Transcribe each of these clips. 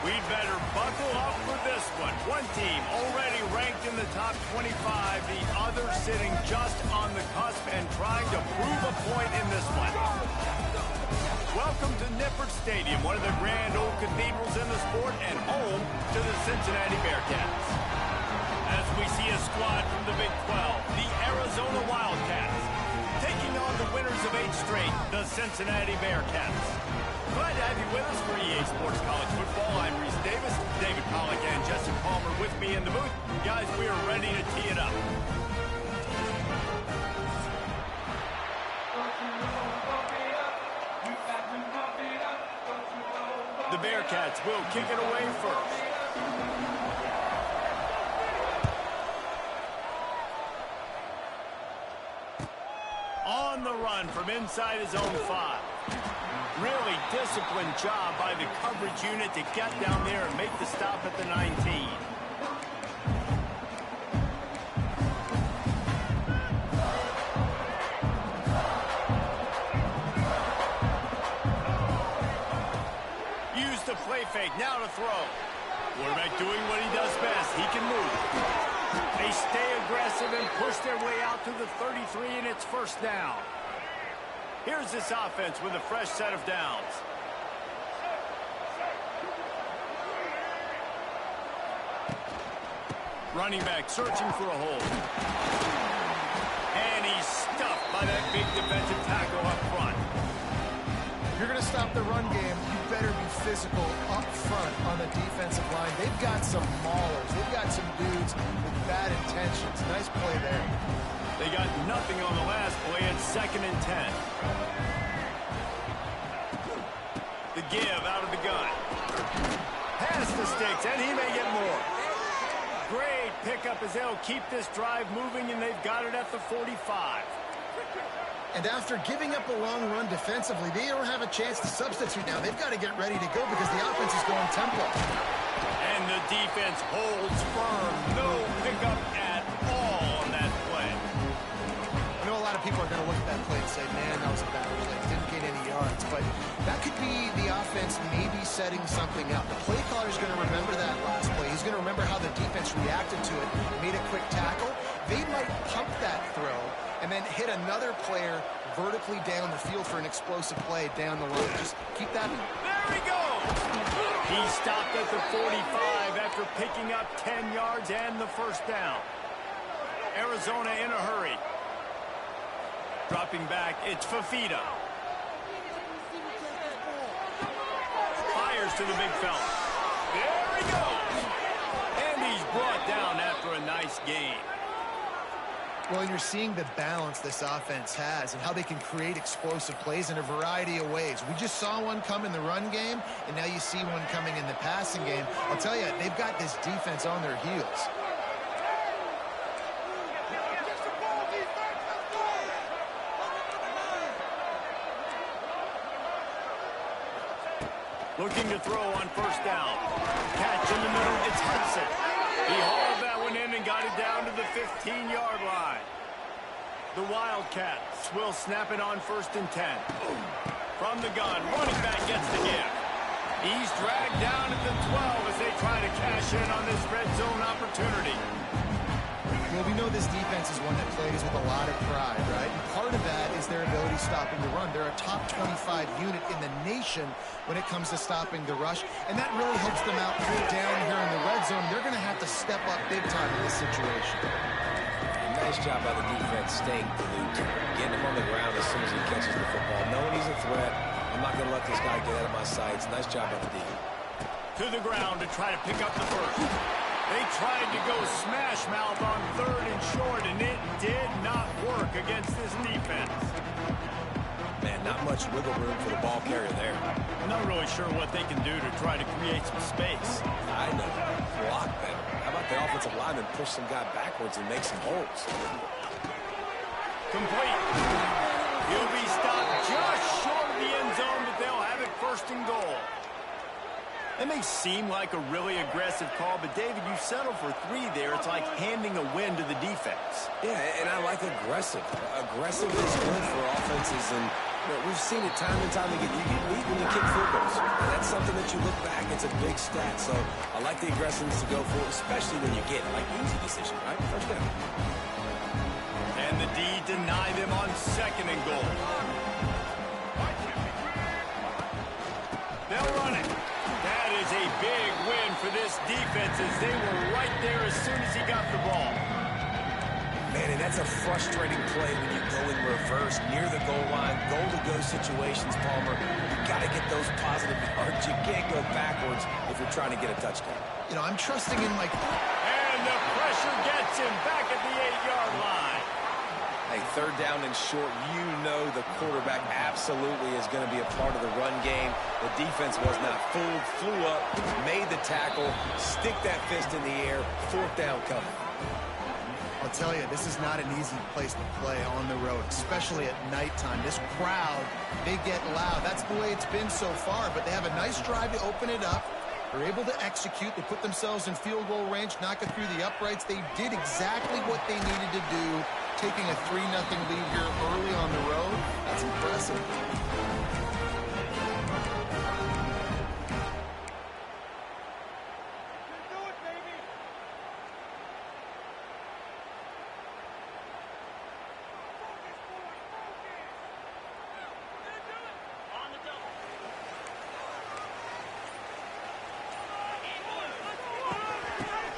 We'd better buckle up for this one. One team already ranked in the top 25, the other sitting just on the cusp and trying to prove a point in this one. Welcome to Nippert Stadium, one of the grand old cathedrals in the sport and home to the Cincinnati Bearcats. As we see a squad from the Big 12, the Arizona Wildcats, taking on the winners of 8 straight, the Cincinnati Bearcats. Glad to have you with us for EA Sports College Football. I'm Reese Davis, David Pollack, and Jesse Palmer with me in the booth. Guys, we are ready to tee it up. The Bearcats will kick it away first. On the run from inside his own 5. Really disciplined job by the coverage unit to get down there and make the stop at the 19. Use the play fake, now to throw. Quarterback doing what he does best. He can move. They stay aggressive and push their way out to the 33, and it's first down. Here's this offense with a fresh set of downs. Running back searching for a hole. And he's stuffed by that big defensive tackle up front. If you're going to stop the run game, you better be physical up front on the defensive line. They've got some maulers. They've got some dudes with bad intentions. Nice play there. They got nothing on the last play. It's 2nd and 10. The give out of the gun. Pass the sticks, and he may get more. Great pickup as they'll keep this drive moving, and they've got it at the 45. And after giving up a long run defensively, they don't have a chance to substitute now. They've got to get ready to go because the offense is going tempo. And the defense holds firm. No pickup at all on that play. I know a lot of people are going to look at that play and say, man, that was a bad play. Didn't get any yards. But that could be the offense maybe setting something up. The play caller is going to remember that last play. He's going to remember how the defense reacted to it, made a quick tackle. They might pump that throw and then hit another player vertically down the field for an explosive play down the line. Just keep that. There he goes. He stopped at the 45 after picking up 10 yards and the first down. Arizona in a hurry. Dropping back, it's Fafita. Fires to the big fella. There he goes. And he's brought down after a nice gain. Well, you're seeing the balance this offense has and how they can create explosive plays in a variety of ways. We just saw one come in the run game, and now you see one coming in the passing game. I'll tell you, they've got this defense on their heels. Looking to throw on first down. Catch in the middle, it's Hudson. He hauled that one in and got it down to the 15-yard line. The Wildcats will snap it on 1st and 10. From the gun, running back gets the give. He's dragged down at the 12 as they try to cash in on this red zone opportunity. Well, we know this defense is one that plays with a lot of pride, right? And part of that is their ability stopping the run. They're a top 25 unit in the nation when it comes to stopping the rush, and that really helps them out down here in the red zone. They're going to have to step up big time in this situation. Nice job by the defense staying glued to him, getting him on the ground as soon as he catches the football, knowing he's a threat. I'm not going to let this guy get out of my sights. Nice job by the defense. To the ground to try to pick up the first. They tried to go smash mouth on 3rd and short, and it did not work against this defense. Man, not much wiggle room for the ball carrier there. I'm not really sure what they can do to try to create some space. I know. Block better. How about the offensive lineman push some guy backwards and make some holes? Complete. He'll be stopped just short of the end zone, but they'll have it 1st and goal. It may seem like a really aggressive call, but David, you settle for 3 there. It's like handing a win to the defense. Yeah, and I like aggressive. Aggressive is good for offenses, and Well, we've seen it time and time again. You get weak when you kick field goals. And that's something that you look back, it's a big stat. So I like the aggressiveness to go for it, especially when you get like easy decision, right? First down. And the D deny them on 2nd and goal. They'll run it. That is a big win for this defense as they were right there as soon as he got the ball. Man, and that's a frustrating play when you go in reverse near the goal line, goal-to-go situations, Palmer. You got to get those positive yards. You can't go backwards if you're trying to get a touchdown. You know, I'm trusting in, like... And the pressure gets him back at the 8-yard line. Hey, 3rd down and short, you know the quarterback absolutely is going to be a part of the run game. The defense was not fooled, flew up, made the tackle, stick that fist in the air, 4th down coming. I'll tell you, this is not an easy place to play on the road, especially at nighttime. This crowd, they get loud. That's the way it's been so far, but they have a nice drive to open it up. They're able to execute. They put themselves in field goal range, knock it through the uprights. They did exactly what they needed to do, taking a 3-0 lead here early on the road. That's impressive.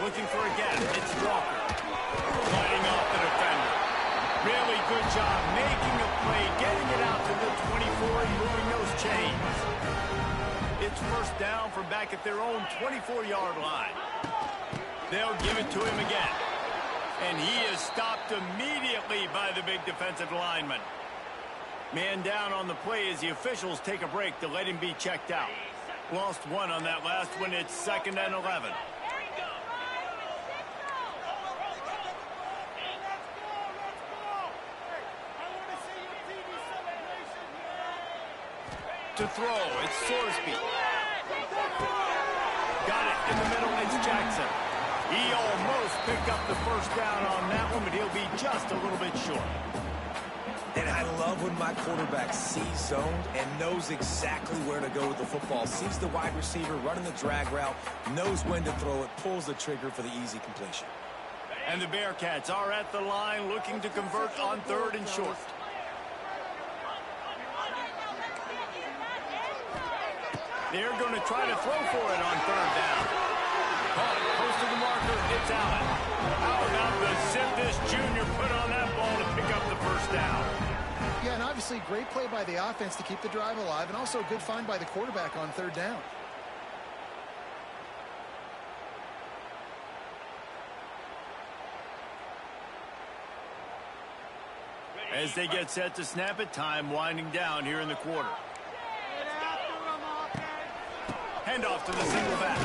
Looking for a gap. It's Walker. Fighting off the defender. Really good job making a play, getting it out to the 24 and moving those chains. It's 1st down from back at their own 24-yard line. They'll give it to him again. And he is stopped immediately by the big defensive lineman. Man down on the play as the officials take a break to let him be checked out. Lost 1 on that last one. It's 2nd and 11. To throw, it's Sorsby. Got it in the middle, it's Jackson. He almost picked up the 1st down on that one, but he'll be just a little bit short. And I love when my quarterback sees zoned and knows exactly where to go with the football. Sees the wide receiver running the drag route, knows when to throw it, pulls the trigger for the easy completion. And the Bearcats are at the line looking to convert on 3rd and short. They're going to try to throw for it on 3rd down. Close to the marker, it's Allen. How about the zip this junior put on that ball to pick up the 1st down? Yeah, and obviously great play by the offense to keep the drive alive, and also a good find by the quarterback on 3rd down. As they get set to snap it, time winding down here in the quarter. Handoff to the single back.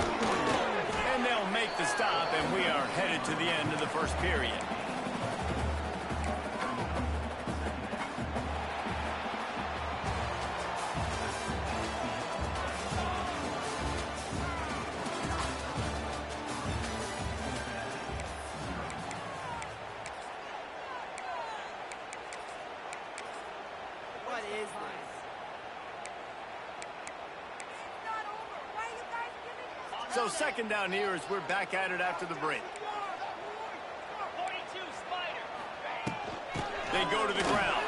And they'll make the stop, and we are headed to the end of the 1st period. What is this? So 2nd down here as we're back at it after the break. They go to the ground.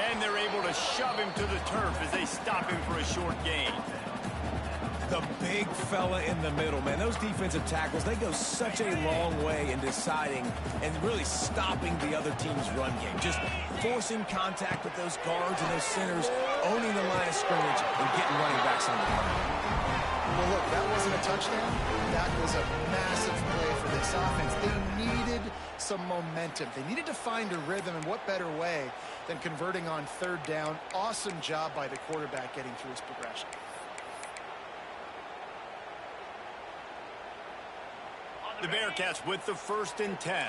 And they're able to shove him to the turf as they stop him for a short gain. The big fella in the middle, man. Those defensive tackles, they go such a long way in deciding and really stopping the other team's run game. Just forcing contact with those guards and those centers, owning the line of scrimmage, and getting running backs on the ground. Well, look, that wasn't a touchdown. That was a massive play for this offense. They needed some momentum. They needed to find a rhythm, and what better way than converting on 3rd down. Awesome job by the quarterback getting through his progression. The Bearcats with the 1st and 10.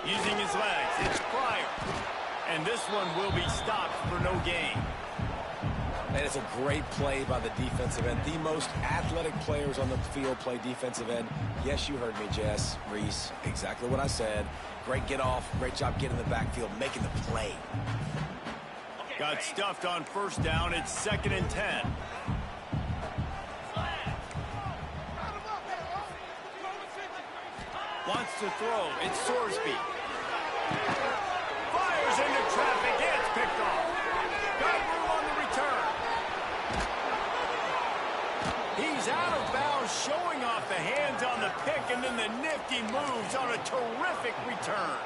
Using his legs, it's Pryor. And this one will be stopped for no gain. And it's a great play by the defensive end. The most athletic players on the field play defensive end. Yes, you heard me, Jess, Reese. Exactly what I said. Great get off. Great job getting in the backfield, making the play. Got stuffed on first down. It's 2nd and 10. Wants to throw. It's Sorsby. Fires into traffic. It's picked off. Got room on the return. He's out of bounds, showing off the hands on the pick, and then the nifty moves on a terrific return.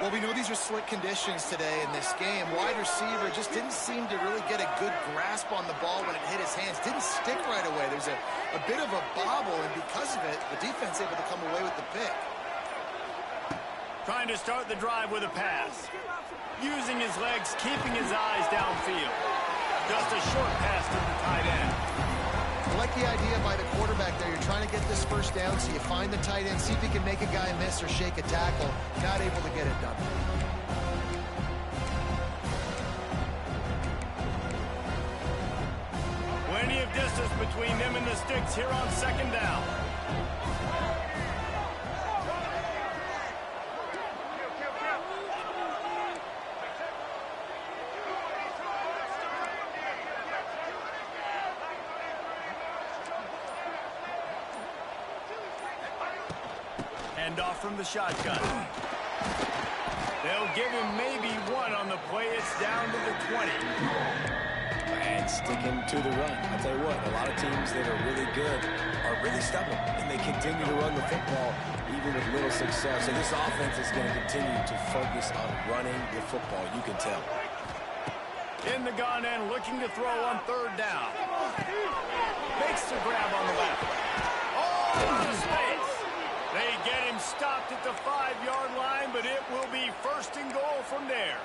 Well, we know these are slick conditions today in this game. Wide receiver just didn't seem to really get a good grasp on the ball when it hit his hands. Didn't stick right away. There's a bit of a bobble, and because of it, the defense able to come away with the pick. Trying to start the drive with a pass. Using his legs, keeping his eyes downfield. Just a short pass to the tight end. I like the idea by the quarterback there. You're trying to get this first down, so you find the tight end, see if he can make a guy miss or shake a tackle. Not able to get it done. Plenty of distance between them and the sticks here on 2nd down. Off from the shotgun. They'll give him maybe one on the play. It's down to the 20. And sticking to the run. I'll tell you what, a lot of teams that are really good are really stubborn, and they continue to run the football even with little success. So this offense is going to continue to focus on running the football, you can tell. In the gun and looking to throw on 3rd down. Makes the grab on the left. Oh, space. They get him stopped at the 5-yard line, but it will be 1st and goal from there.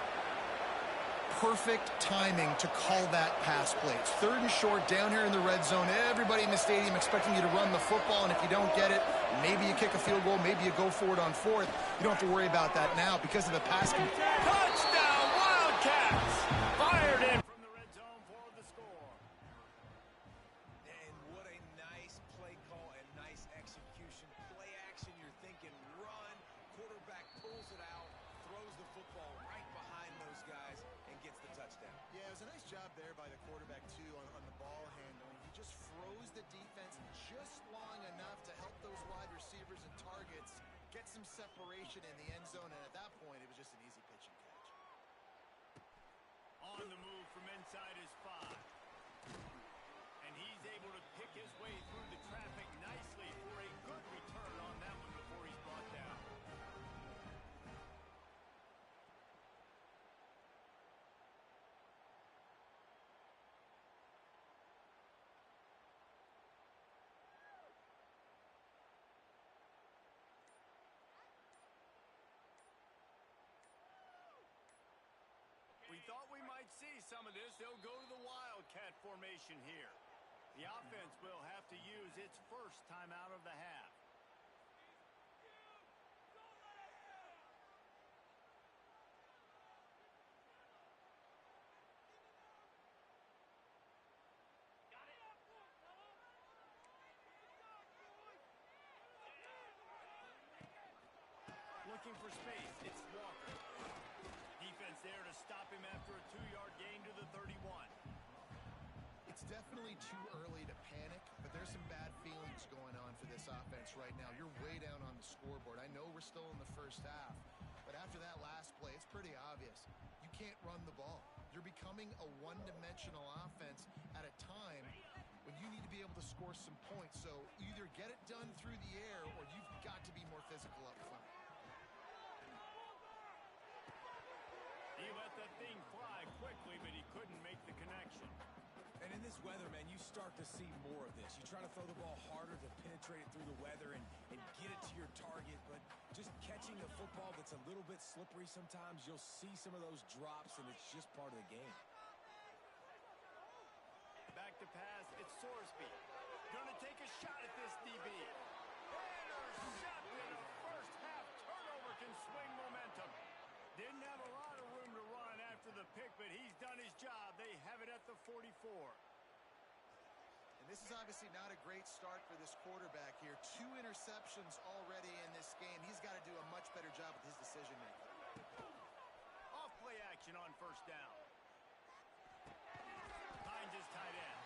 Perfect timing to call that pass play. It's 3rd and short down here in the red zone. Everybody in the stadium expecting you to run the football, and if you don't get it, maybe you kick a field goal, maybe you go for it on 4th. You don't have to worry about that now because of the pass. Touchdown, Wildcats! Fired in from the red zone for the score. And what a nice play call and nice execution. Play action, you're thinking run. Quarterback pulls it out, throws the football right behind those guys, and gets the touchdown. Yeah, it was a nice job there by the quarterback, too, on the ball handling. He just froze the defense just long enough to help those wide receivers and targets get some separation in the end zone, and at that point, it was just an easy pitch and catch. On the move from inside his 5. And he's able to pick his way through the traffic nicely for a good return on that one before he's brought down. We thought we might see some of this. They'll go to the Wildcat formation here. The offense will have to use its first time out of the half. Looking for space. It's Walker. Defense there to stop him after a 2-yard gain to the 31. It's definitely too early to panic, but there's some bad feelings going on for this offense right now. You're way down on the scoreboard. I know we're still in the first half, but after that last play, it's pretty obvious. You can't run the ball. You're becoming a one-dimensional offense at a time when you need to be able to score some points. So either get it done through the air or you've got to be more physical up front. He let that thing fly quickly, but he couldn't make the connection. And in this weather, man, you start to see more of this. You try to throw the ball harder to penetrate it through the weather and get it to your target, but just catching a football that's a little bit slippery sometimes, you'll see some of those drops, and it's just part of the game. Back to pass, it's Sorsby. Gonna take a shot at this DB. Intercepted. A first half turnover can swing momentum. Didn't have a lot of room to run after the pick, but he's done his job. They have it at the 44. And this is obviously not a great start for this quarterback here. 2 interceptions already in this game. He's got to do a much better job with his decision-making. Off play action on first down. Finds his tight end.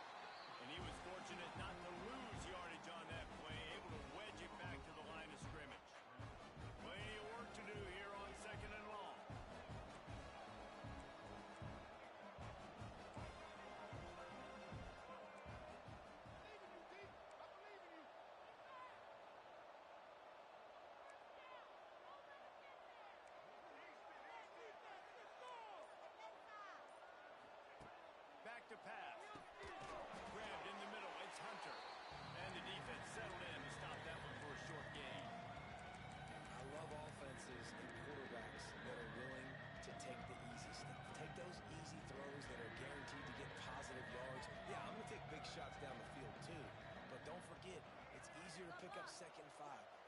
And he was fortunate not to lose yardage on that play, able to wedge it back to the line of scrimmage. Plenty of work to do here on 2nd and long. Back to pass. Grabbed in the middle. It's Hunter. And the defense settled in to stop that one for a short gain. I love offenses and quarterbacks that are willing to take the easy stuff. Take those easy throws that are guaranteed to get positive yards. Yeah, I'm going to take big shots down the field too. But don't forget, it's easier to pick up 2nd and 5,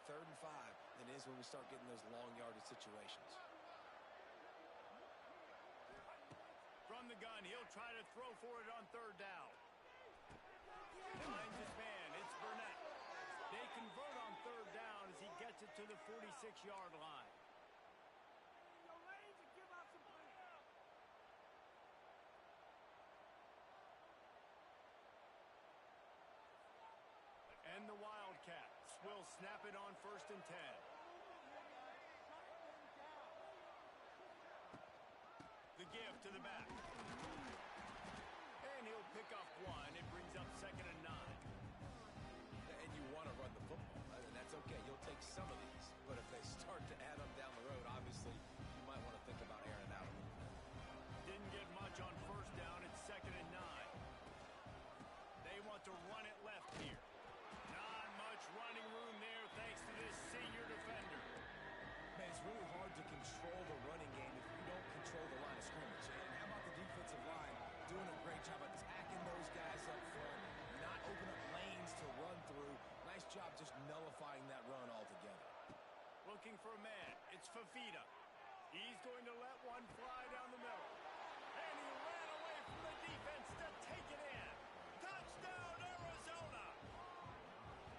3rd and 5 than it is when we start getting those long yardage situations. From the gun, he'll try to throw for it on 3rd down. Finds his man. It's Burnett. They convert on 3rd down as he gets it to the 46-yard line. And the Wildcats will snap it on 1st and 10. The give to the back. And he'll pick up 1. It brings up 2nd and 9. And you want to run the football, and that's okay. You'll take some of these. But if they start to add them down the road, obviously, you might want to think about airing it out a little bit. Didn't get much on 1st down. It's 2nd and 9. They want to run it left here. Not much running room there thanks to this senior defender. Man, it's really hard to control the running game if you don't control the line of scrimmage. And how about the defensive line doing a great job attacking those guys up front, not opening up lanes to run through. Nice job just nullifying that run altogether. Looking for a man. It's Fafita. He's going to let one fly down the middle. And he ran away from the defense to take it in. Touchdown, Arizona!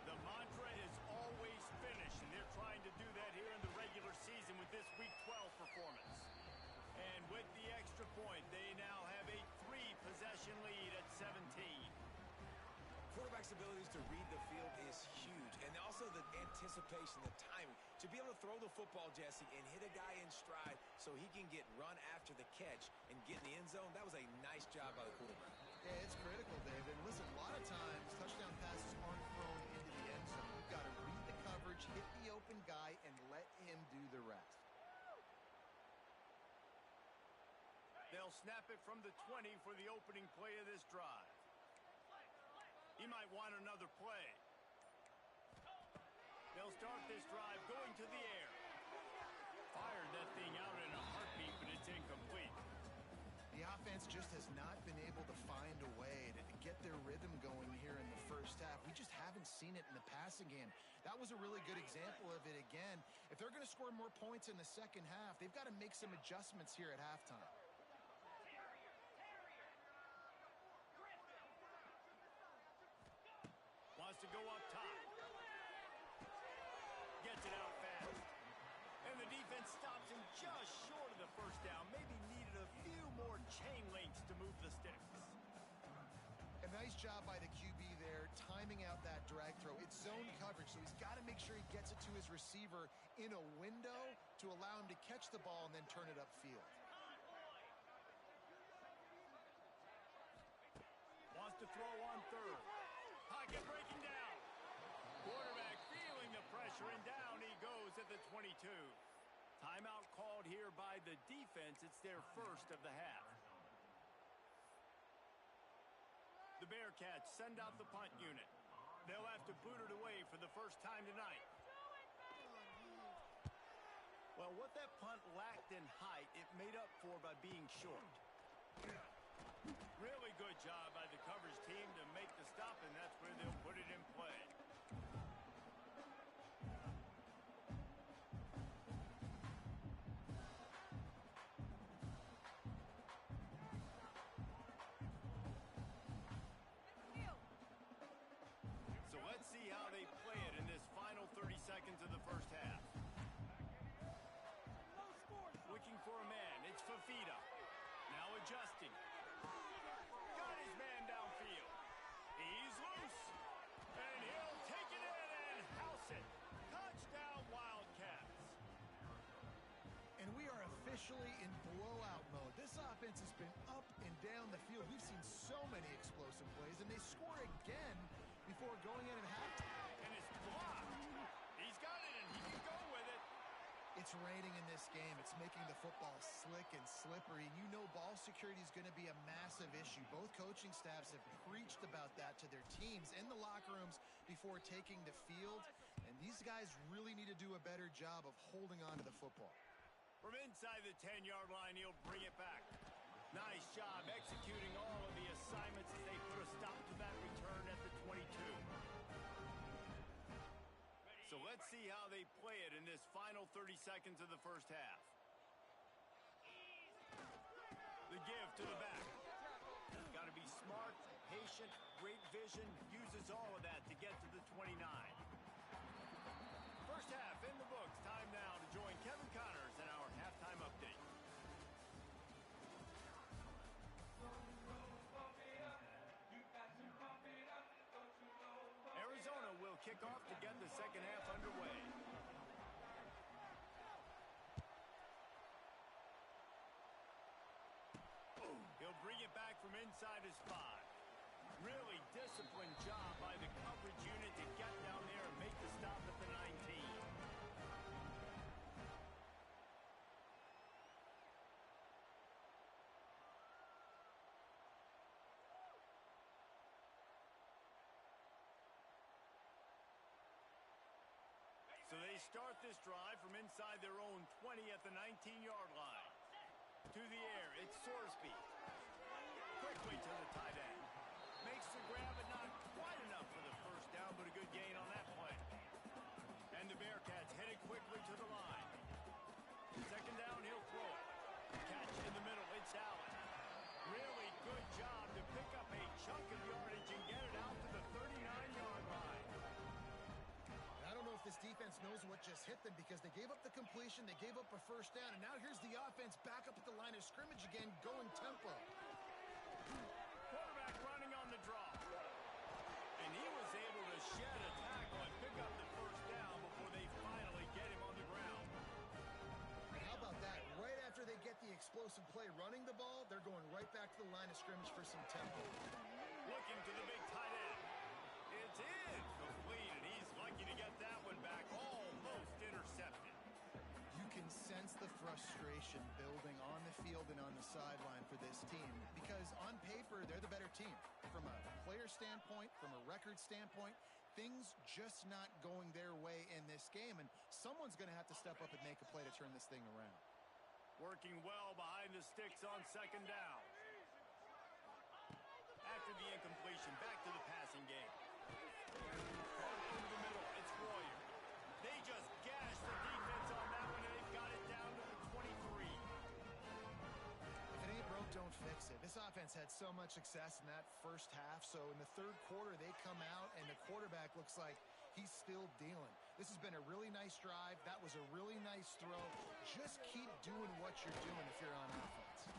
The mantra is always finish, and they're trying to do that here in the regular season with this Week 12 performance. And with the extra point, they now have a 3-possession lead at 17. Quarterback's abilities to read the field is huge, and also the anticipation, the timing. To be able to throw the football, Jesse, and hit a guy in stride so he can get run after the catch and get in the end zone, that was a nice job by the quarterback. Yeah, it's critical, David. Listen, a lot of times, touchdown passes aren't thrown into the end zone. You've got to read the coverage, hit the open guy, and let him do the rest. They'll snap it from the 20 for the opening play of this drive. He might want another play. They'll start this drive going to the air. Fired that thing out in a heartbeat, but it's incomplete. The offense just has not been able to find a way to get their rhythm going here in the first half. We just haven't seen it in the passing game. That was a really good example of it again. If they're going to score more points in the second half, they've got to make some adjustments here at halftime. Wants to go up top. Gets it out fast. And the defense stops him just short of the first down. Maybe needed a few more chain links to move the sticks. A nice job by the QB there, timing out that drag throw. It's zone coverage, so he's got to make sure he gets it to his receiver in a window to allow him to catch the ball and then turn it upfield. Wants to throw on 3rd. Pocket breaking down. Quarterback feeling the pressure, and down he goes at the 22. Timeout called here by the defense. It's their first of the half. The Bearcats send out the punt unit. They'll have to boot it away for the first time tonight. Well, what that punt lacked in height, it made up for by being short. Really good job by the coverage team to make the stop, and that's where they'll put it in play. adjusting. Got his man downfield. He's loose. And he'll take it in and house it. Touchdown, Wildcats. And we are officially in blowout mode. This offense has been up and down the field. We've seen so many explosive plays, and they score again before going in at halftime. And it's blocked. He's got it, and he can go with it. It's raining in this game. It's making the football slick and slippery. And you know ball security is going to be a massive issue. Both coaching staffs have preached about that to their teams in the locker rooms before taking the field. And these guys really need to do a better job of holding on to the football. From inside the 10-yard line, he'll bring it back. Nice job executing all of the assignments as they put a stop to that return at the 22. So let's see how they play it in this final 30 seconds of the first half. The give to the back. Got to be smart, patient, great vision, uses all of that to get to the 29. First half in the books. Time now to join Kevin Connors in our halftime update. Arizona will kick off to get the second half underway. He'll bring it back from inside his 5. Really disciplined job by the coverage unit to get down there and make the stop at the 19. So they start this drive from inside their own 20 at the 19-yard line. To the air, it's Sorsby. Quickly to the tight end. Makes the grab, but not quite enough for the first down, but a good gain on that play. And the Bearcats headed quickly to the line. Second down, he'll throw it. Catch in the middle, it's Allen. Really good job to pick up a chunk of yardage and get it out to the 39-yard line. I don't know if this defense knows what just hit them because they gave up the completion, they gave up a first down, and now here's the offense back up at the line of scrimmage again, going tempo. Quarterback running on the draw. And he was able to shed a tackle and pick up the first down before they finally get him on the ground. How about that? Right after they get the explosive play running the ball, they're going right back to the line of scrimmage for some tempo. Looking to the big tight end. It's incomplete, and he's lucky to get that one back, almost intercepted. You can sense the frustration building on the field and on the sideline for this team because on paper, they're the better team. From a player standpoint, from a record standpoint, things just not going their way in this game, and someone's going to have to step up and make a play to turn this thing around. Working well behind the sticks on second down. After the incompletion, back to the passing game. Over the middle, it's Royer. They just gashed the defense on that one, and they've got it down to the 23. If it ain't broke, don't fix it. This offense had so much success in that first half, so in the third quarter, they come out, and the quarterback looks like he's still dealing. This has been a really nice drive. That was a really nice throw. Just keep doing what you're doing if you're on offense.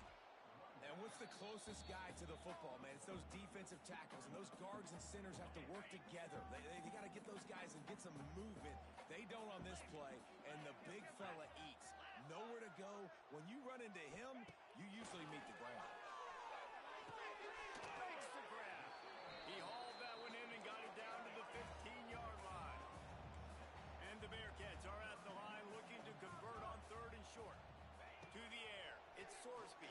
And what's the closest guy to the football, man? It's those defensive tackles, and those guards and centers have to work together. They got to get those guys and get some movement. They don't on this play, and the big fella eats. Nowhere to go. When you run into him, you usually meet the ground. Makes the grab. He hauled that one in and got it down to the 15-yard line. And the Bearcats are at the line looking to convert on third and short. To the air, it's Sorsby.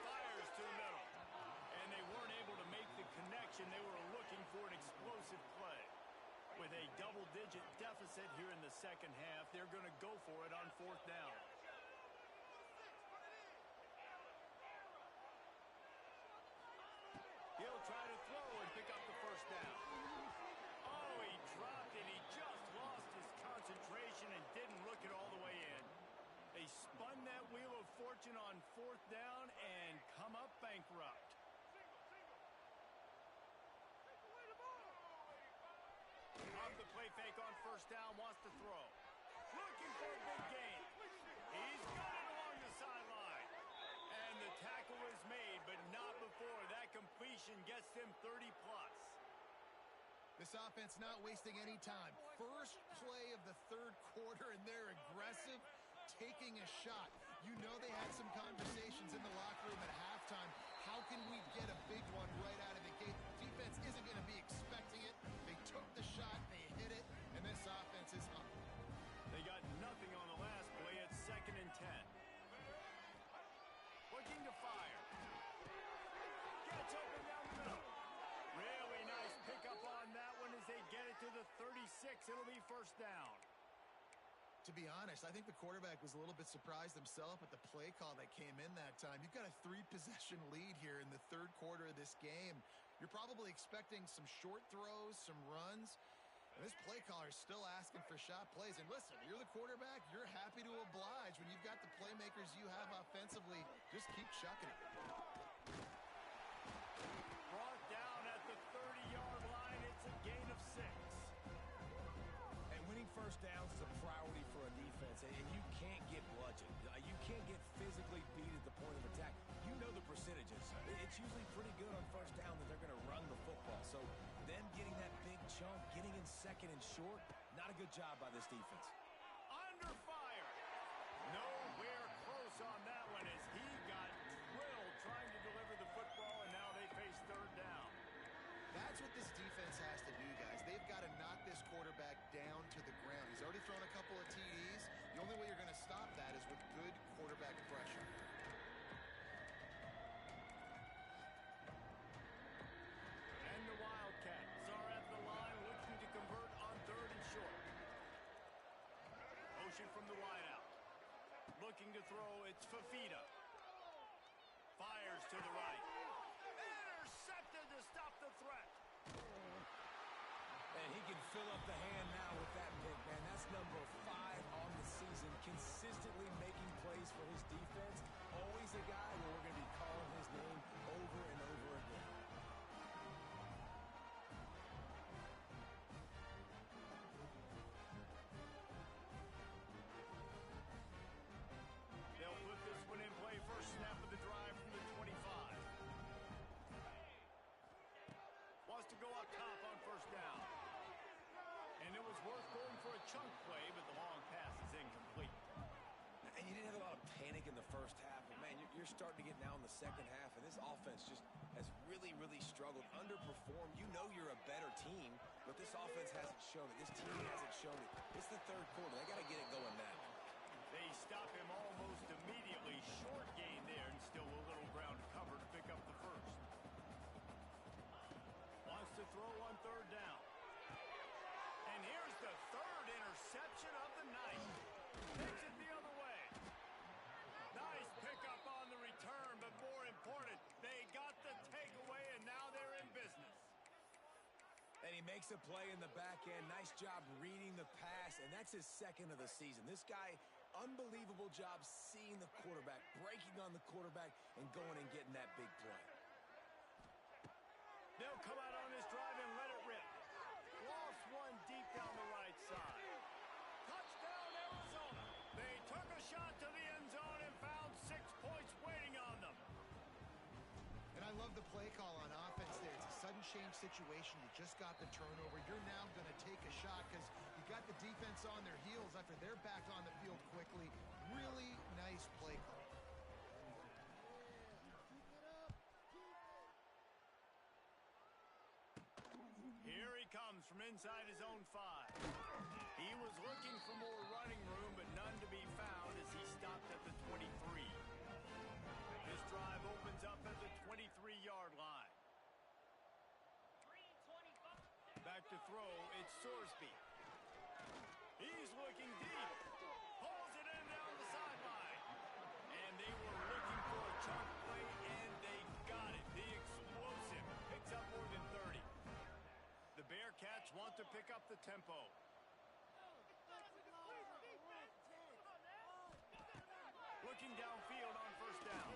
Fires to the middle. And they weren't able to make the connection. They were looking for an explosive play. With a double-digit deficit here in the second half, they're going to go for it on fourth down. He'll try to throw and pick up the first down. Oh, he dropped it. He just lost his concentration and didn't look it all the way in. They spun that wheel of fortune on fourth down and come up bankrupt. Off the play fake on first down, wants to throw. Looking for a big gain. He's got it along the sideline. And the tackle is made combination gets them 30+. This offense not wasting any time. First play of the third quarter, and they're aggressive, taking a shot. You know they had some conversations in the locker room at halftime. How can we get a big one right out of the gate? The defense isn't going to be expecting it. They took the shot, they hit it, and this offense is up. They got nothing on the last play. It's 2nd and 10. Looking to fire. Gets open down the middle. Really nice pickup on that one as they get it to the 36. It'll be 1st down. To be honest, I think the quarterback was a little bit surprised himself at the play call that came in that time. You've got a 3-possession lead here in the third quarter of this game. You're probably expecting some short throws, some runs. And this play caller is still asking for shot plays. And listen, you're the quarterback. You're happy to oblige. When you've got the playmakers you have offensively, just keep chucking it. Brought down at the 30-yard line. It's a gain of 6. And winning first downs is a priority for a defense, and you can't get bludgeoned. You can't get physically beat at the point of attack. You know the percentages. It's usually pretty good on first down that they're going to run the football. So them getting that big chunk, getting in 2nd and short, not a good job by this defense. Under fire. Nowhere close on that one as he got drilled trying to deliver the football, and now they face 3rd down. That's what this defense has to do, guys. They've got to knock this quarterback down to the ground. He's already thrown a couple of TDs. The only way you're going to stop that is with good quarterback pressure. And the Wildcats are at the line looking to convert on 3rd and short. Motion from the wideout. Looking to throw, it's Fafita. Fires to the right. Intercepted to stop the threat. And he can fill up the hand now with that pick, man. That's number 5 on the season, consistently making plays for his defense. Always a guy where we're going to be calling his name over and over again. They'll put this one in play. First snap of the drive from the 25. Wants to go up top on 1st down. And it was worth going for a chunk play, but the long pass is incomplete. And you didn't have a lot of panic in the first half, but, man, you're starting to get now in the second half, and this offense just has really, really struggled, underperformed. You know you're a better team, but this offense hasn't shown it. This team hasn't shown it. It's the third quarter. They got to get it going now. They stop him almost immediately. Short gain there, and still a little ground to cover to pick up the first. Wants to throw on 3rd down. And here's the 3rd interception of the night. Takes it the other way. Nice pickup on the return, but more important, they got the takeaway, and now they're in business. And he makes a play in the back end. Nice job reading the pass, and that's his 2nd of the season. This guy, unbelievable job seeing the quarterback, breaking on the quarterback, and going and getting that big play. They'll come out on this drive and let it rip. Lost one deep down the right side. Touchdown, Arizona. They took a shot to the end zone and found 6 points waiting on them. And I love the play call on offense there. It's a sudden change situation. You just got the turnover. You're now going to take a shot because you got the defense on their heels after they're back on the field quickly. Really nice play call. Here he comes from inside his own 5. He was looking for more running room, but none to be found as he stopped at the 23. This drive opens up at the 23-yard line. Back to throw, it's Sorsby. He's looking deep. Pulls it in down the sideline. And they were looking for a chunk play, and they got it. The explosive picks up more than 30. The Bearcats want to pick up the tempo. Looking downfield on 1st down.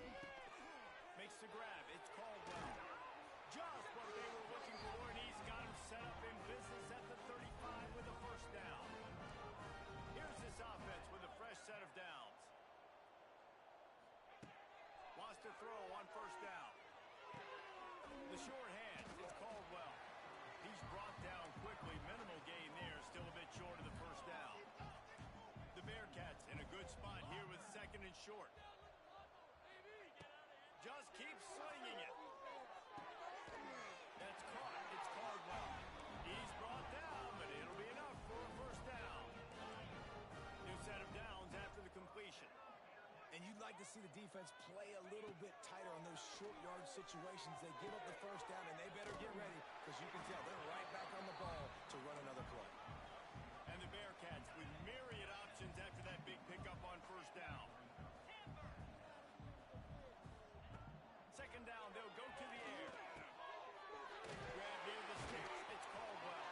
Makes the grab. It's Caldwell. Just what they were looking for, and he's got him set up in business at the 35 with a 1st down. Here's this offense with a fresh set of downs. Wants to throw on 1st down. The short hand is Caldwell. He's brought down quickly. Minimal gain there. Still a bit short of the first down. The Bearcats in a good spot here with second and short. Just keeps slinging it. That's caught. It's Caldwell. He's brought down, but it'll be enough for a first down. New set of downs after the completion. And you'd like to see the defense play a little bit tighter on those short yard situations. They give up the first down, and they better get ready because you can tell they're right back on the ball to run another play. And the Bearcats with myriad options after that big pickup on first down. Second down, they'll go to the air. Grab near the sticks. It's Caldwell.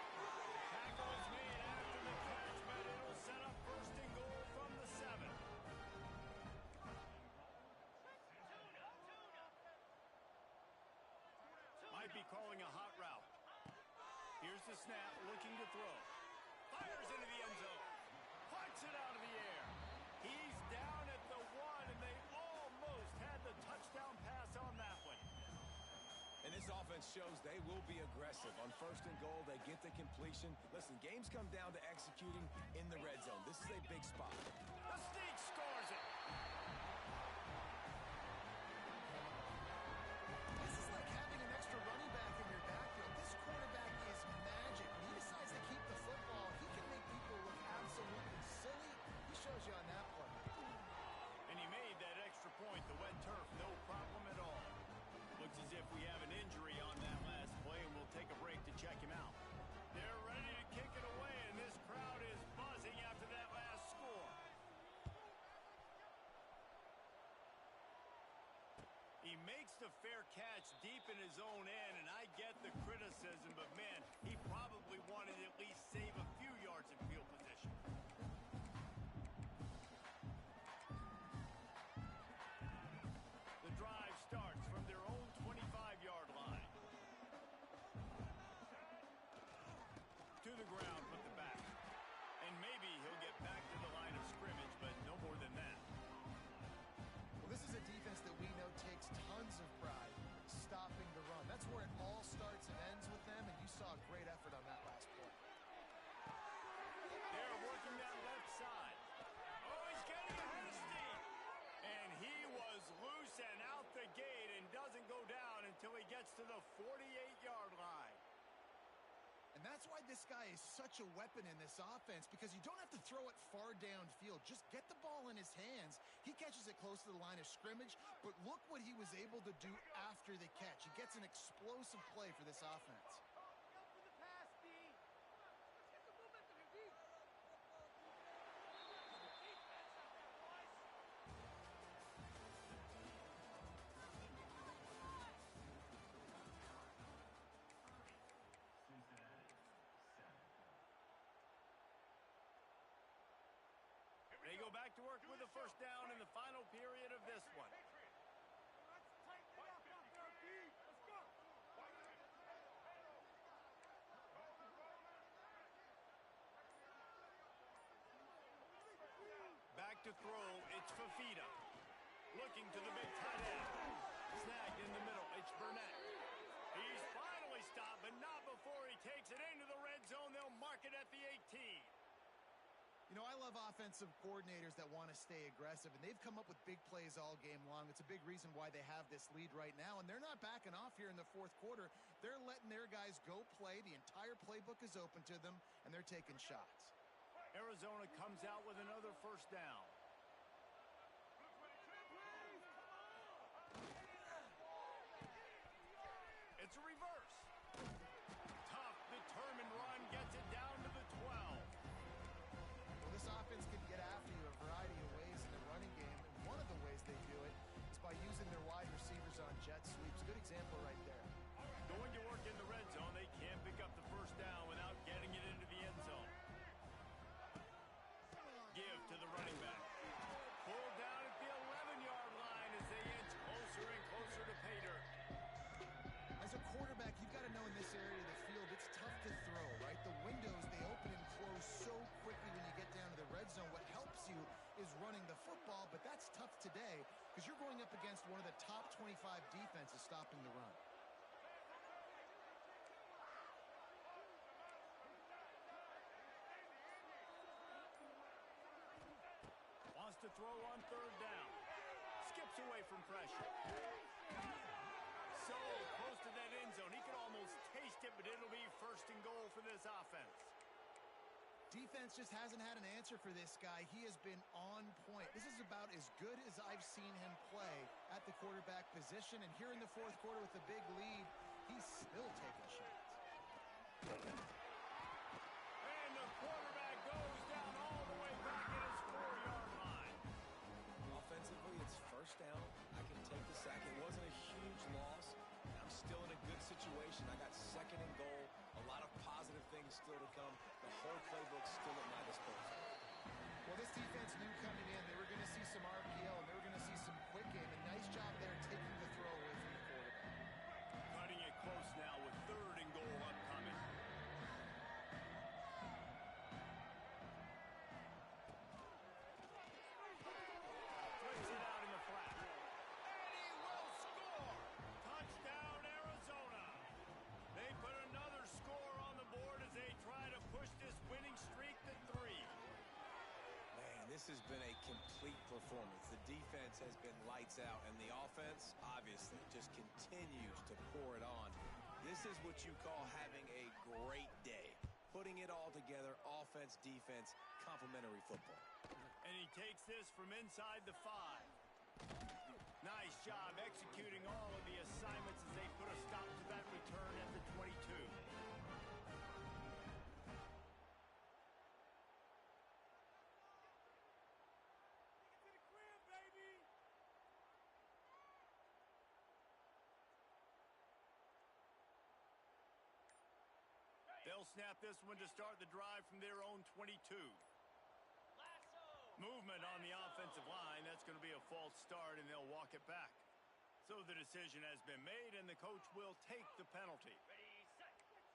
Tackle is made after the catch, but it'll set up first and goal from the 7. Might be calling a hot route. Here's the snap, looking to throw. Fires into the end zone. Puts it out of the air. He's down at the 1, and they almost had the touchdown pass on that one. And this offense shows they will be aggressive. On first and goal, they get the completion. Listen, games come down to executing in the red zone. This is a big spot. The Sneak scores it. This is like having an extra running back in your backfield. This quarterback is magic. When he decides to keep the football, he can make people look absolutely silly. He shows you on that play. And he made that extra point. The wet turf, no problem at all. Looks as if we have an injury on that last play, and we'll take a break to check him out. They're ready to kick it away, and this crowd is buzzing after that last score. He makes the fair catch deep in his own end, and I get the criticism, but man, he probably wanted to at least save a few yards in field position. The drive starts from their own 25-yard line. To the ground with the back. And maybe he'll get back to the line of scrimmage, but no more than that. Well, this is a defense that we know takes tons of pride stopping the run. That's where it all starts and ends with them, and you saw a great effort on that last play. They're working that left side. Oh, he's getting a head of steam. And he was loose and out the gate and doesn't go down until he gets to the 48-yard line. And that's why this guy is such a weapon in this offense, because you don't have to throw it far downfield. Just get the ball in his hands. He catches it close to the line of scrimmage, but look what he was able to do after the catch. He gets an explosive play for this offense. They go back to work with the first down in the final period of this one. Back to throw, it's Fafita. Looking to the big tight end. Snagged in the middle, it's Burnett. He's finally stopped, but not before he takes it into the red zone. They'll mark it at the 18. You know, I love offensive coordinators that want to stay aggressive, and they've come up with big plays all game long. It's a big reason why they have this lead right now, and they're not backing off here in the fourth quarter. They're letting their guys go play. The entire playbook is open to them, and they're taking shots. Arizona comes out with another first down. It's a reverse. Tough, determined run gets it down to the 12. Well, this offense can get after you a variety of ways in the running game, and one of the ways they do it is by using their wide receivers on jet sweeps. Good example right there. Going to work in the red zone, they can't pick up the first down without getting it into the end zone. Give to the running back. Pulled down at the 11-yard line as they inch closer and closer to pay dirt. As a quarterback, you've got to know in this area of the field, it's tough to throw, right? The windows, they open and close so quickly when you get down to the red zone. What helps you is running the football, but that's tough today because you're going up against one of the top 25 defenses stopping the run. throw on third down. Skips away from pressure. So close to that end zone. He could almost taste it, but it'll be first and goal for this offense. Defense just hasn't had an answer for this guy. He has been on point. This is about as good as I've seen him play at the quarterback position. And here in the fourth quarter with a big lead, he's still taking shots. And the quarterback goes down all the way back at his 4-yard line. Offensively, it's first down. I can take the sack. It wasn't a huge loss. I'm still in a good situation. I got second and goal. A lot of positive things still to come. The whole playbook's still at my disposal. Well, this defense knew coming in they were going to see some RPO and they were going to see some quick game. A nice job there taking the throw away from the quarterback. Cutting it close now with third and goal upcoming. Flips it out in the flat. And he will score! Touchdown, Arizona! They put another score on the board as they try to push this winning streak to 3. Man, this has been a complete performance. The defense has been lights out, and the offense, obviously, just continues to pour it on. This is what you call having a great day. Putting it all together, offense, defense, complementary football. And he takes this from inside the 5. Nice job executing all of the assignments as they put a stop to that return at the 22. They'll snap this one to start the drive from their own 22. Movement on the offensive line. That's going to be a false start, and they'll walk it back. So the decision has been made, and the coach will take the penalty.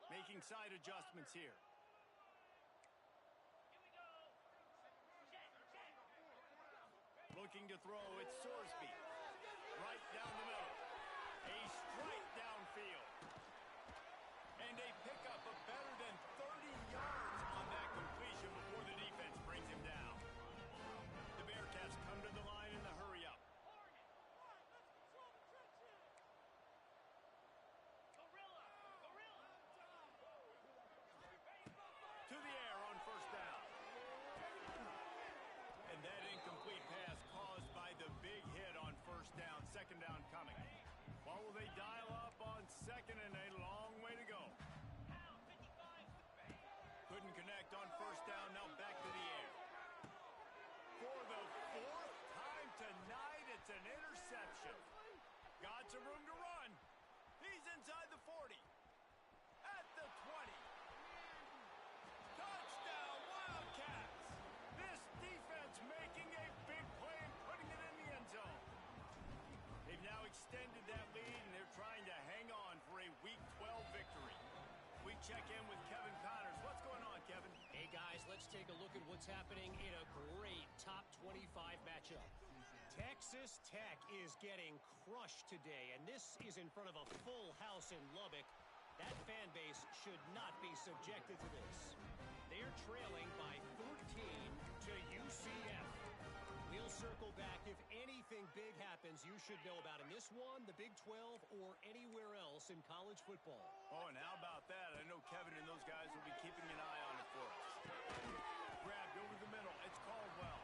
Making side adjustments here. Looking to throw, it's Sorsby. Right down the middle. A strike downfield. And a pickup of better than 30 yards on that completion before the defense brings him down. The Bearcats come to the line in the hurry-up. To the air on first down. And that incomplete pass caused by the big hit on first down. Second down coming. What will they dial up on second, and a long way to go. Couldn't connect on first down, now back to the air. For the 4th time tonight, it's an interception. Got some room to run. He's inside the 40. At the 20. Touchdown, Wildcats! This defense making a big play and putting it in the end zone. They've now extended that lead, and they're trying to hang on for a Week 12 victory. We check in with Kevin Connors. What's going on, Kevin? Hey, guys, let's take a look at what's happening in a great top 25 matchup. Texas Tech is getting crushed today, and this is in front of a full house in Lubbock. That fan base should not be subjected to this. They're trailing by 13 to UCF. We'll circle back. If anything big happens, you should know about in this one, the Big 12, or anywhere else in college football. Oh, and how about that? I know Kevin and those guys will be keeping an eye on it for us. Grabbed over the middle. It's Caldwell.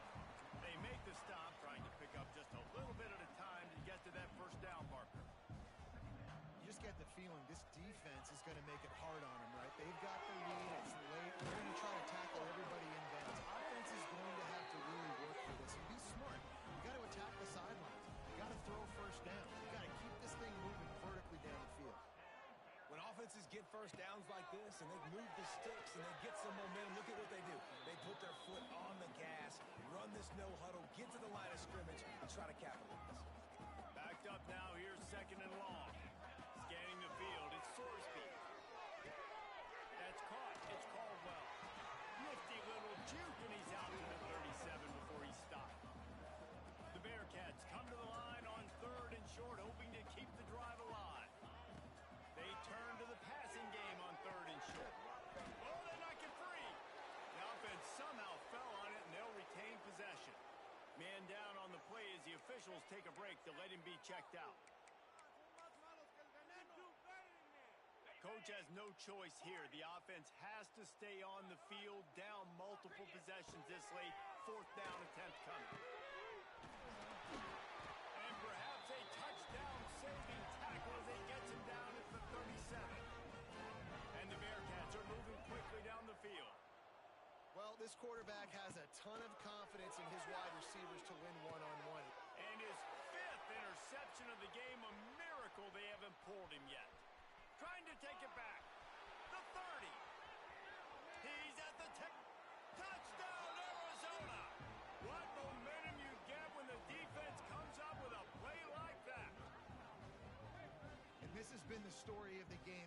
They make the stop, trying to pick up just a little bit at a time to get to that first down marker. You just get the feeling this defense is going to make it hard on them, right? They've got the lead. It's late. They're going to try to tackle everybody in bounds. Offense is going to have to really work for this and be smart. You got to attack the sidelines. You got to throw first down. You got to keep this thing moving vertically down the field. When offenses get first downs like this and they move the sticks and they get some momentum, look at what they do. They put their foot on the gas, run this no huddle, get to the line of scrimmage, and try to capitalize. Backed up now. Here's second and long. Scanning the field, it's Sorsby. That's caught. It's Caldwell. Nifty little juke, and he's out to the 37 before he stopped. The Bearcats come to the line on third and short, hoping to keep the drive alive. They turn to the passing game on third and short. Oh, they knock it free. The offense somehow fell on it, and they'll retain possession. Man down. officials take a break to let him be checked out. Coach has no choice here. The offense has to stay on the field, down multiple possessions this late. 4th down attempt coming. And perhaps a touchdown-saving tackle as he gets him down at the 37. And the Bearcats are moving quickly down the field. Well, this quarterback has a ton of confidence in his wide receivers to win one-on-one. And his 5th interception of the game, a miracle they haven't pulled him yet. Trying to take it back. The 30. He's at the touchdown, Arizona. What momentum you get when the defense comes up with a play like that. And this has been the story of the game.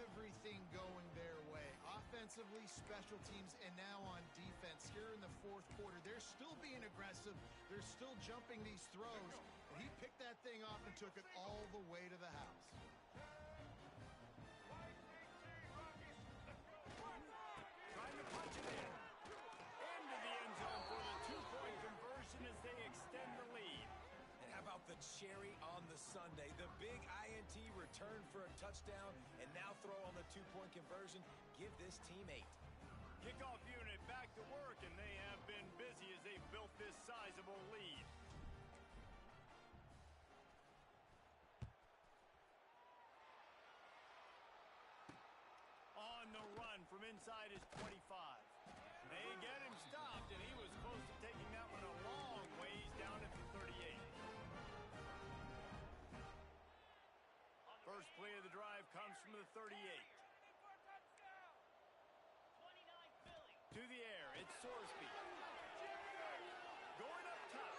Everything going their way. Offensively, special teams, and now on defense. Here in the 4th quarter, they're still being aggressive. They're still jumping these throws. And he picked that thing off and took it all the way to the house. Trying to punch it in. Into the end zone for the 2-point conversion as they extend the lead. And how about the cherry on the sundae? The big INT return for a touchdown, and now throw on the 2-point conversion. Give this team 8. Kickoff unit back to work, and they have been busy as they built this sizable lead. On the run from inside his 25. They get him stopped, and he was close to taking that one a long ways down at the 38. First play of the drive comes from the 38. To the air, it's Sorsby. Going up top.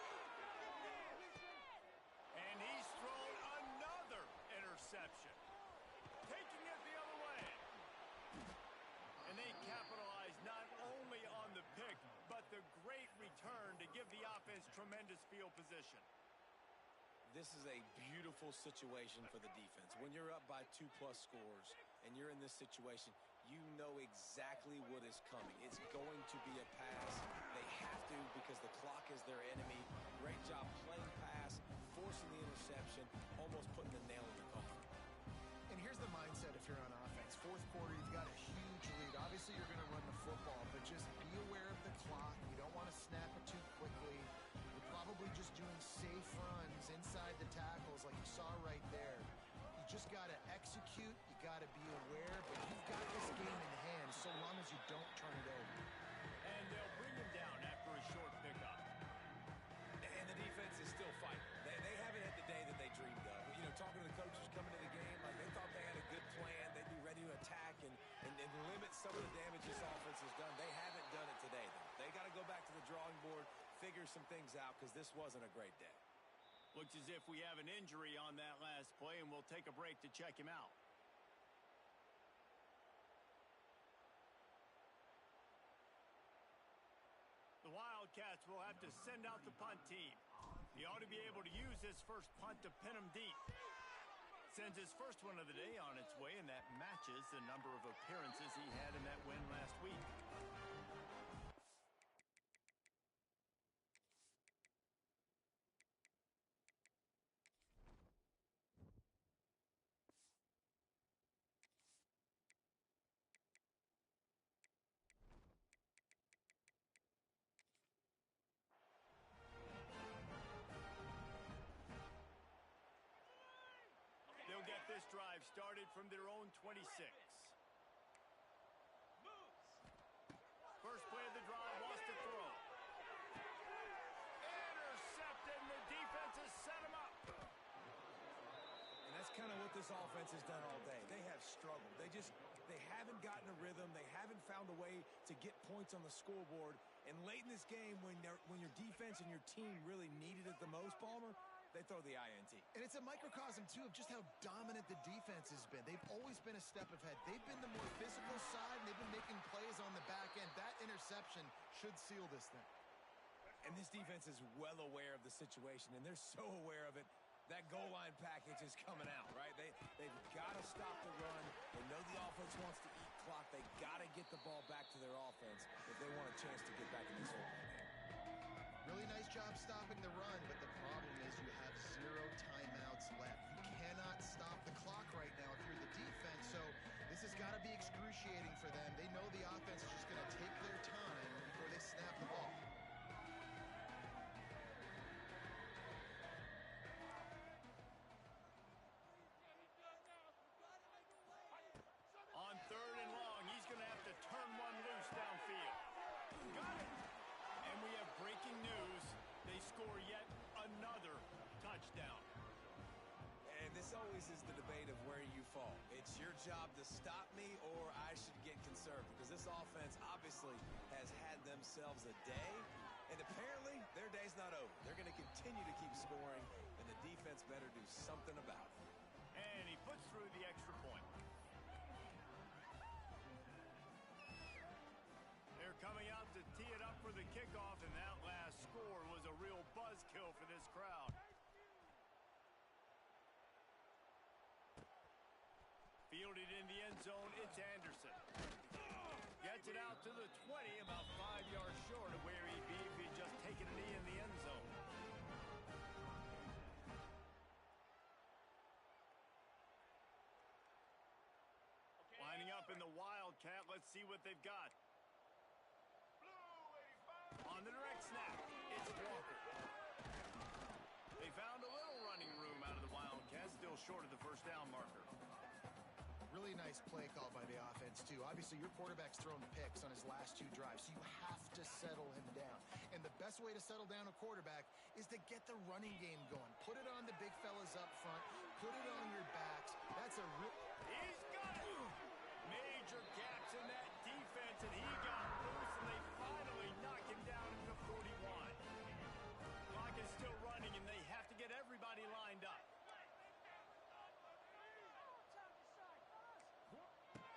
And he's thrown another interception. Taking it the other way. And they capitalize not only on the pick, but the great return to give the offense tremendous field position. This is a beautiful situation for the defense. When you're up by 2+ scores and you're in this situation, you know exactly what is coming. It's going to be a pass. They have to because the clock is their enemy. Great job playing pass, forcing the interception, almost putting the nail in the coffin. And here's the mindset if you're on offense. 4th quarter, you've got a huge lead. Obviously, you're going to run the football, but just be aware of the clock. You don't want to snap it too quickly. You're probably just doing safe runs inside the tackles like you saw right there. You just got to execute. You got to be aware, but you've got this game in hand so long as you don't turn it over. And they'll bring him down after a short pickup. And the defense is still fighting. They haven't had the day that they dreamed of. You know, talking to the coaches coming to the game, like they thought they had a good plan. They'd be ready to attack and limit some of the damage this offense has done. They haven't done it today, though. They got to go back to the drawing board, figure some things out, because this wasn't a great day. Looks as if we have an injury on that last play, and we'll take a break to check him out. The Wildcats will have to send out the punt team. He ought to be able to use this first punt to pin him deep. Sends his first one of the day on its way, and that matches the number of appearances he had in that win last week. They'll get this drive started from their own 26. First play of the drive, wants to throw. Intercepted, and the defense has set him up. And that's kind of what this offense has done all day. They have struggled. They haven't gotten a rhythm. They haven't found a way to get points on the scoreboard. And late in this game, when your defense and your team really needed it the most, Palmer, they throw the INT. And it's a microcosm, too, of just how dominant the defense has been. They've always been a step ahead. They've been the more physical side, and they've been making plays on the back end. That interception should seal this thing. And this defense is well aware of the situation, and they're so aware of it. That goal line package is coming out, right? They've got to stop the run. They know the offense wants to eat clock. They got to get the ball back to their offense if they want a chance to get back in this football game. Really nice job stopping the run, but the problem is you have 0 timeouts left. You cannot stop the clock right now if you're the defense, so this has got to be excruciating for them. They know the offense is just going to take their time before they snap the ball. On 3rd and long, he's going to have to turn one loose downfield. Got it! And we have breaking news. They score yet another touchdown. And this always is the debate of where you fall. It's your job to stop me, or I should get conservative, because this offense obviously has had themselves a day, and apparently their day's not over. They're going to continue to keep scoring, and the defense better do something about it. And he puts through the extra point. They're coming out to tee it up for the kickoff, and that last score was a real buzzkill for this crowd. Fielded in the end zone, it's Anderson. Gets it out to the 20, about 5 yards short of where he'd be if he'd just taken a knee in the end zone. Lining up in the Wildcat, let's see what they've got. On the direct snap, it's Walker. They found a little running room out of the Wildcats, still short of the first down marker. Really nice play call by the offense, too. Obviously, your quarterback's thrown picks on his last 2 drives, so you have to settle him down. And the best way to settle down a quarterback is to get the running game going. Put it on the big fellas up front. Put it on your backs. That's a real... He's got it! Major gaps in that defense, and he got loose, and they finally knock him down to the 41. Clock is still running, and they have to get everybody lined up.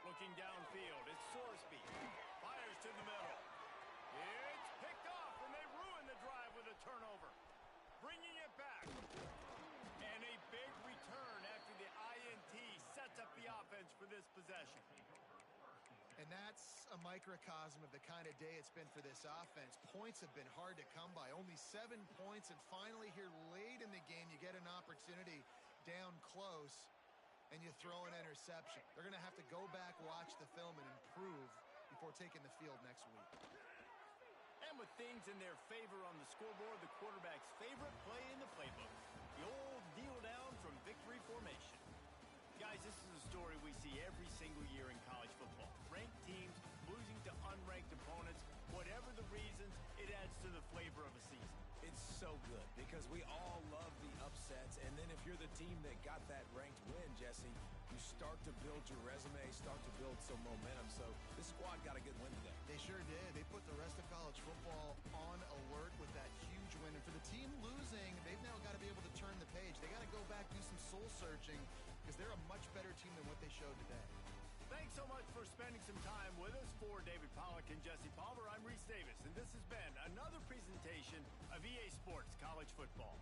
Looking downfield, it's Sorsby. Fires to the middle. It's picked off, and they ruin the drive with a turnover. Bringing it back. And a big return after the INT sets up the offense for this possession. And that's a microcosm of the kind of day it's been for this offense. Points have been hard to come by. Only 7 points, and finally here late in the game, you get an opportunity down close, and you throw an interception. They're going to have to go back, watch the film, and improve before taking the field next week. And with things in their favor on the scoreboard, the quarterback's favorite play in the playbook, the old kneel down from victory formation. Guys, this is a story we see every single year in college football. Ranked teams losing to unranked opponents. Whatever the reasons, it adds to the flavor of a season. It's so good because we all love the upsets, and then if you're the team that got that ranked win, Jesse, you start to build your resume, start to build some momentum. So this squad got a good win today. They sure did. They put the rest of college football on alert with that huge win. And for the team losing, they've now got to be able to turn the page. They got to go back, do some soul searching, because they're a much better team than what they showed today. Thanks so much for spending some time with us. For David Pollack and Jesse Palmer, I'm Reese Davis, and this has been another presentation of EA Sports College Football.